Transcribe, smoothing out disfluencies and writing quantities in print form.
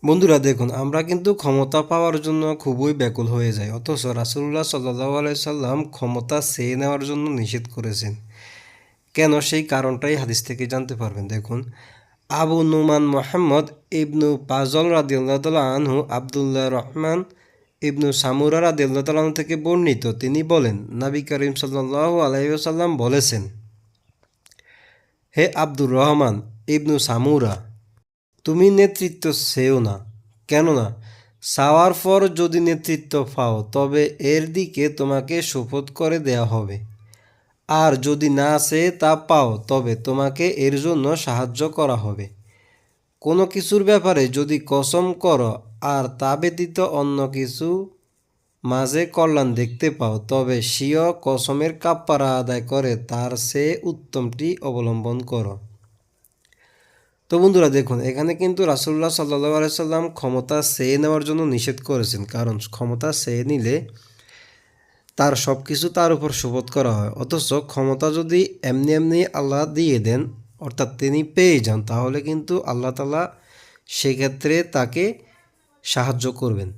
বন্ধুরা দেখুন, আমরা কিন্তু ক্ষমতা পাওয়ার জন্য খুবই ব্যাকুল হয়ে যাই, অথচ রাসূলুল্লাহ সাল্লাল্লাহু আলাইহি সাল্লাম ক্ষমতা চেয়ে নেওয়ার জন্য নিষেধ করেছেন। কেন, সেই কারণটাই হাদিস থেকে জানতে পারবেন। দেখুন, আবু নুমান মোহাম্মদ ইবনু পাজল রাদিয়াল্লাহু তাআলা আনহু আব্দুল্লাহ রহমান ইবনু সামুরা রাদিয়াল্লাহু তাআলা আনহু থেকে বর্ণিত, তিনি বলেন, নবী করিম সাল্লাল্লাহু আলাইহি ওয়াসাল্লাম বলেছেন, হে আব্দুর রহমান ইবনু সামুরা, তুমি নেতৃত্ব চেয়েও না। কেননা চাওয়ার পর যদি নেতৃত্ব পাও তবে এর দিকে তোমাকে শপথ করে দেয়া হবে, আর যদি না চেয়ে তা পাও তবে তোমাকে এর জন্য সাহায্য করা হবে। কোনো কিছুর ব্যাপারে যদি কসম করো আর তা ব্যতীত অন্য কিছু মাঝে কল্যাণ দেখতে পাও তবে স্বীয় কসমের কাফারা আদায় করে তার চেয়ে উত্তমটি অবলম্বন করো। তো বন্ধুরা দেখুন, এখানে কিন্তু রাসূলুল্লাহ সাল্লাল্লাহু আলাইহি সাল্লাম ক্ষমতা চেয়ে নেওয়ার জন্য নিষেধ করেছেন, কারণ ক্ষমতা চেয়ে নিলে তার সব কিছু তার উপর শপথ করা হয়। অথচ ক্ষমতা যদি এমনি এমনি আল্লাহ দিয়ে দেন, অর্থাৎ তিনি পেয়ে যান, তাহলে কিন্তু আল্লাহ তাআলা সেক্ষেত্রে তাকে সাহায্য করবেন।